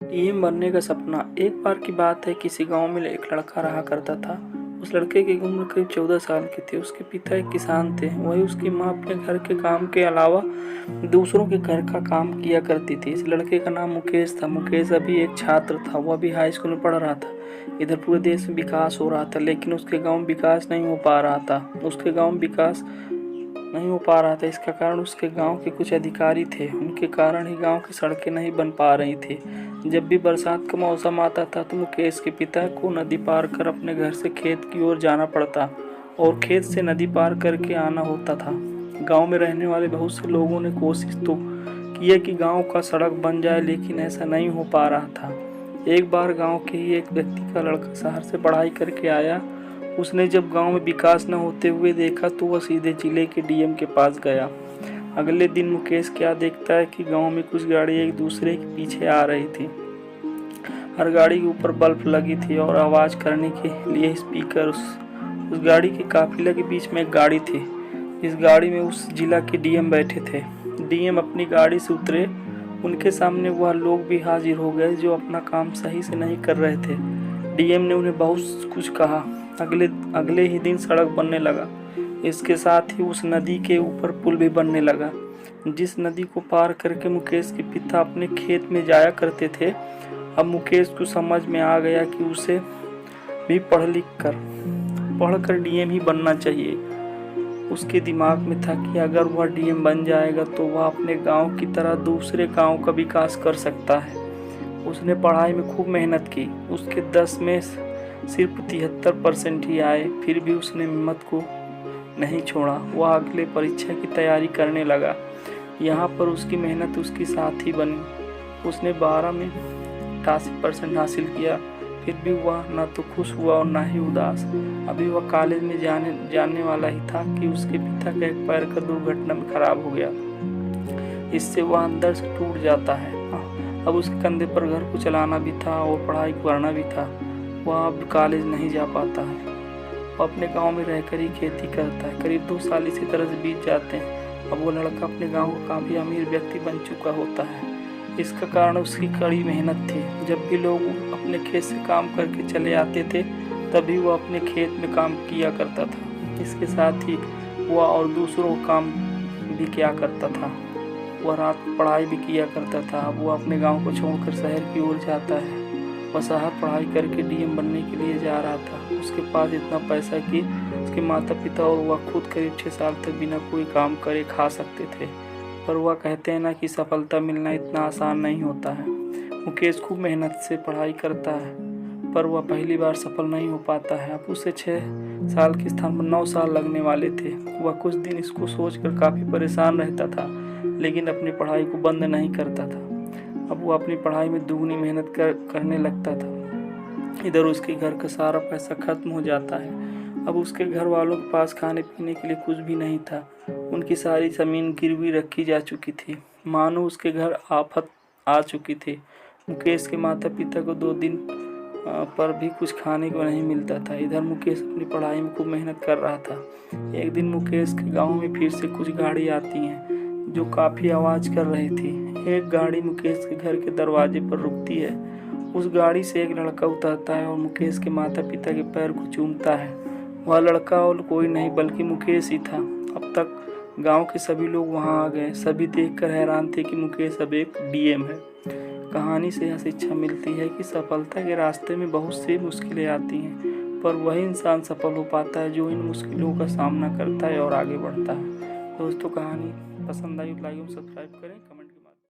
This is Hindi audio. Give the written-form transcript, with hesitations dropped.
डीएम बनने का सपना। एक बार की बात है, किसी गांव में एक लड़का रहा करता था। उस लड़के की उम्र करीब 14 साल की थी। उसके पिता एक किसान थे, वहीं उसकी माँ अपने घर के काम के अलावा दूसरों के घर का काम किया करती थी। इस लड़के का नाम मुकेश था। मुकेश अभी एक छात्र था, वह भी हाई स्कूल में पढ़ रहा था। इधर पूरे देश में विकास हो रहा था, लेकिन उसके गाँव में विकास नहीं हो पा रहा था। उसके गाँव में विकास नहीं हो पा रहा था। इसका कारण उसके गांव के कुछ अधिकारी थे, उनके कारण ही गांव की सड़कें नहीं बन पा रही थी। जब भी बरसात का मौसम आता था तो मुकेश के पिता को नदी पार कर अपने घर से खेत की ओर जाना पड़ता और खेत से नदी पार करके आना होता था। गांव में रहने वाले बहुत से लोगों ने कोशिश तो की है कि गांव का सड़क बन जाए, लेकिन ऐसा नहीं हो पा रहा था। एक बार गांव के ही एक व्यक्ति का लड़का शहर से पढ़ाई करके आया। उसने जब गांव में विकास न होते हुए देखा तो वह सीधे जिले के डीएम के पास गया। अगले दिन मुकेश क्या देखता है कि गांव में कुछ गाड़ी एक दूसरे के पीछे आ रही थी। हर गाड़ी के ऊपर बल्ब लगी थी और आवाज करने के लिए स्पीकर। उस गाड़ी के काफिले के बीच में एक गाड़ी थी। इस गाड़ी में उस जिला के डीएम बैठे थे। डीएम अपनी गाड़ी से उतरे। उनके सामने वह लोग भी हाजिर हो गए जो अपना काम सही से नहीं कर रहे थे। डीएम ने उन्हें बहुत कुछ कहा। अगले ही दिन सड़क बनने लगा। इसके साथ ही उस नदी के ऊपर पुल भी बनने लगा, जिस नदी को पार करके मुकेश के पिता अपने खेत में जाया करते थे। अब मुकेश को समझ में आ गया कि उसे भी पढ़कर डीएम ही बनना चाहिए। उसके दिमाग में था कि अगर वह डीएम बन जाएगा तो वह अपने गांव की तरह दूसरे गांव का विकास कर सकता है। उसने पढ़ाई में खूब मेहनत की। उसके 10 में सिर्फ 73% ही आए, फिर भी उसने हिम्मत को नहीं छोड़ा। वह अगले परीक्षा की तैयारी करने लगा। यहाँ पर उसकी मेहनत उसकी साथी बनी। उसने 12 में 88% हासिल किया, फिर भी वह न तो खुश हुआ और न ही उदास। अभी वह कॉलेज में जाने वाला ही था कि उसके पिता का एक पैर का दुर्घटना में खराब हो गया। इससे वह अंदर से टूट जाता है। अब उसके कंधे पर घर को चलाना भी था और पढ़ाई करना भी था। वह अब कॉलेज नहीं जा पाता है। वह अपने गांव में रहकर ही खेती करता है। करीब 2 साल इसी तरह से बीत जाते हैं। अब वो लड़का अपने गांव का काफ़ी अमीर व्यक्ति बन चुका होता है। इसका कारण उसकी कड़ी मेहनत थी। जब भी लोग अपने खेत से काम करके चले आते थे, तभी वह अपने खेत में काम किया करता था। इसके साथ ही वह और दूसरों का काम भी किया करता था। वह रात को पढ़ाई भी किया करता था। अब वह अपने गांव को छोड़कर शहर की ओर जाता है। वह शहर पढ़ाई करके डीएम बनने के लिए जा रहा था। उसके पास इतना पैसा कि उसके माता पिता और वह खुद करीब 6 साल तक बिना कोई काम करे खा सकते थे। पर वह कहते हैं ना कि सफलता मिलना इतना आसान नहीं होता है। मुकेश खूब मेहनत से पढ़ाई करता है, पर वह पहली बार सफल नहीं हो पाता है। अब उसे 6 साल के स्थान पर 9 साल लगने वाले थे। वह कुछ दिन इसको सोचकर काफ़ी परेशान रहता था, लेकिन अपनी पढ़ाई को बंद नहीं करता था। अब वो अपनी पढ़ाई में दुगनी मेहनत करने लगता था। इधर उसके घर का सारा पैसा खत्म हो जाता है। अब उसके घर वालों के पास खाने पीने के लिए कुछ भी नहीं था। उनकी सारी ज़मीन गिरवी रखी जा चुकी थी, मानो उसके घर आफत आ चुकी थी। मुकेश के माता पिता को 2 दिन पर भी कुछ खाने को नहीं मिलता था। इधर मुकेश अपनी पढ़ाई में खूब मेहनत कर रहा था। एक दिन मुकेश के गाँव में फिर से कुछ गाड़ी आती हैं जो काफ़ी आवाज़ कर रही थी। एक गाड़ी मुकेश के घर के दरवाजे पर रुकती है। उस गाड़ी से एक लड़का उतरता है और मुकेश के माता पिता के पैर को चूमता है। वह लड़का और कोई नहीं बल्कि मुकेश ही था। अब तक गांव के सभी लोग वहां आ गए। सभी देखकर हैरान थे कि मुकेश अब एक डीएम है। कहानी से यह शिक्षा मिलती है कि सफलता के रास्ते में बहुत सी मुश्किलें आती हैं, पर वही इंसान सफल हो पाता है जो इन मुश्किलों का सामना करता है और आगे बढ़ता है। दोस्तों, कहानी पसंद आई तो लाइक और सब्सक्राइब करें।